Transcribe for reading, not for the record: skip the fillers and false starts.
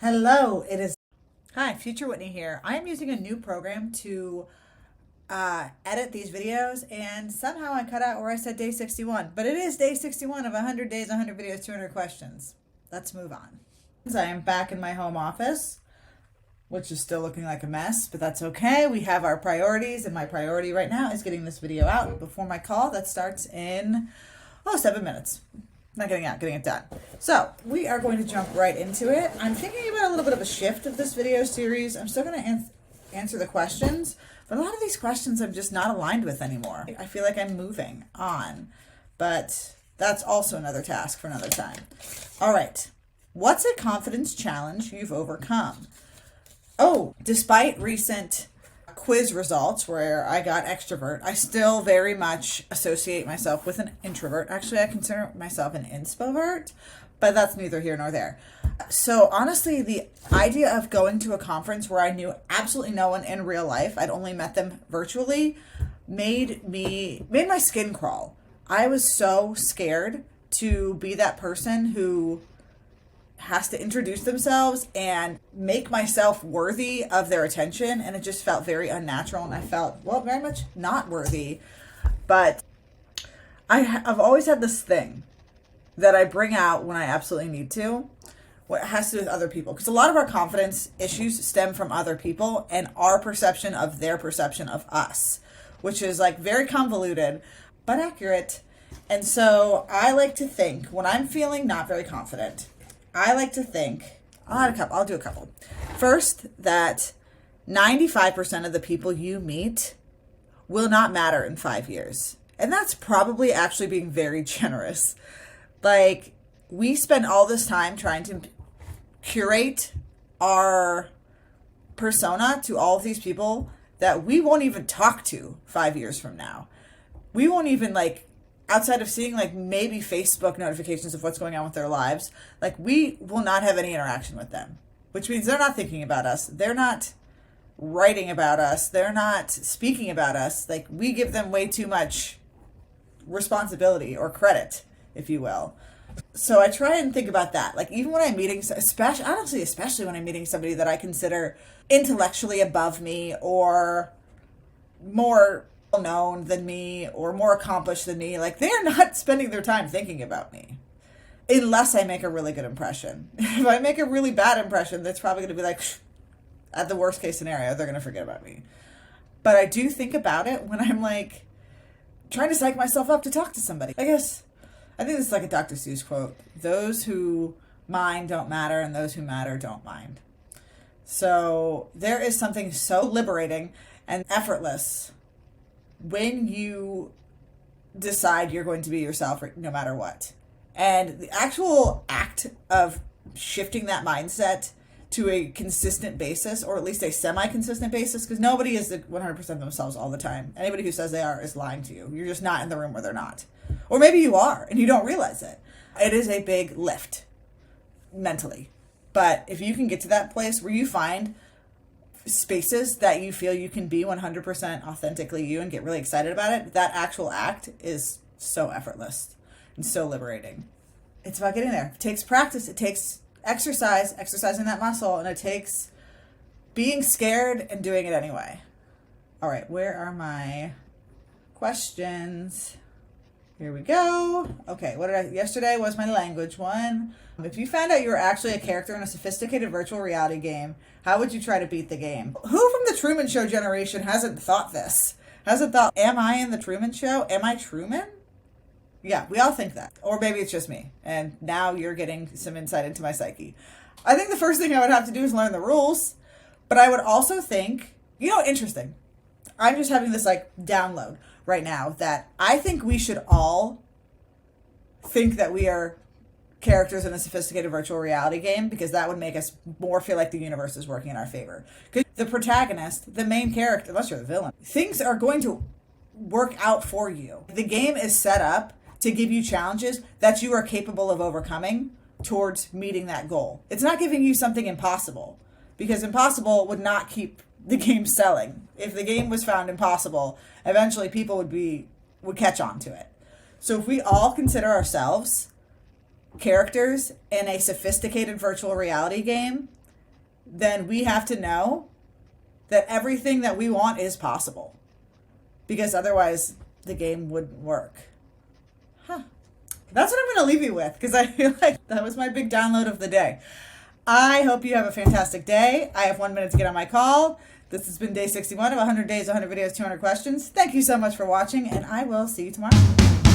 Hello, it is. Hi, Future Whitney here. I am using a new program to edit these videos, and somehow I cut out where I said day 61. But it is day 61 of 100 days, 100 videos, 200 questions. Let's move on. I am back in my home office, which is still looking like a mess, but that's okay. We have our priorities, and my priority right now is getting this video out before my call that starts in, 7 minutes. Not getting out, getting it done. So we are going to jump right into it. I'm thinking about a little bit of a shift of this video series. I'm still going to answer the questions, but a lot of these questions I'm just not aligned with anymore. I feel like I'm moving on, but that's also another task for another time. All right. What's a confidence challenge you've overcome? Oh, despite recent quiz results where I got extrovert, I still very much associate myself with an introvert. Actually, I consider myself an inspovert, but that's neither here nor there. So honestly, the idea of going to a conference where I knew absolutely no one in real life, I'd only met them virtually, made my skin crawl. I was so scared to be that person who has to introduce themselves and make myself worthy of their attention, and it just felt very unnatural, and I felt, well, very much not worthy. But I've always had this thing that I bring out when I absolutely need to, what has to do with other people, because a lot of our confidence issues stem from other people and our perception of their perception of us, which is like very convoluted but accurate. And so I like to think when I'm feeling not very confident, I like to think, I'll do a couple. First, that 95% of the people you meet will not matter in 5 years. And that's probably actually being very generous. Like, we spend all this time trying to curate our persona to all of these people that we won't even talk to 5 years from now. We won't even outside of seeing maybe Facebook notifications of what's going on with their lives, we will not have any interaction with them, which means they're not thinking about us. They're not writing about us. They're not speaking about us. We give them way too much responsibility or credit, if you will. So I try and think about that. Even when I'm meeting, especially when I'm meeting somebody that I consider intellectually above me or more known than me or more accomplished than me, they're not spending their time thinking about me unless I make a really good impression. If I make a really bad impression, that's probably going to be at the worst case scenario, they're going to forget about me. But I do think about it when I'm trying to psych myself up to talk to somebody. I think this is a Dr. Seuss quote: those who mind don't matter and those who matter don't mind. So there is something so liberating and effortless when you decide you're going to be yourself no matter what. And the actual act of shifting that mindset to a consistent basis, or at least a semi-consistent basis, because nobody is 100% themselves all the time. Anybody who says they are is lying to you. You're just not in the room where they're not. Or maybe you are and you don't realize it. It is a big lift mentally. But if you can get to that place where you find spaces that you feel you can be 100% authentically you and get really excited about it, that actual act is so effortless and so liberating. It's about getting there. It takes practice. It takes exercising that muscle, and it takes being scared and doing it anyway. All right, where are my questions? Here we go. Okay, yesterday was my language one. If you found out you were actually a character in a sophisticated virtual reality game, how would you try to beat the game? Who from the Truman Show generation hasn't thought this? Hasn't thought, am I in the Truman Show? Am I Truman? Yeah, we all think that. Or maybe it's just me. And now you're getting some insight into my psyche. I think the first thing I would have to do is learn the rules. But I would also think, interesting. I'm just having this download right now that I think we should all think that we are characters in a sophisticated virtual reality game, because that would make us more feel like the universe is working in our favor. Because the protagonist, the main character, unless you're the villain, things are going to work out for you. The game is set up to give you challenges that you are capable of overcoming towards meeting that goal. It's not giving you something impossible, because impossible would not keep the game selling. If the game was found impossible, eventually people would catch on to it. So if we all consider ourselves characters in a sophisticated virtual reality game, then we have to know that everything that we want is possible. Because otherwise, the game wouldn't work. Huh. That's what I'm going to leave you with, because I feel like that was my big download of the day. I hope you have a fantastic day. I have 1 minute to get on my call. This has been day 61 of 100 days, 100 videos, 200 questions. Thank you so much for watching, and I will see you tomorrow.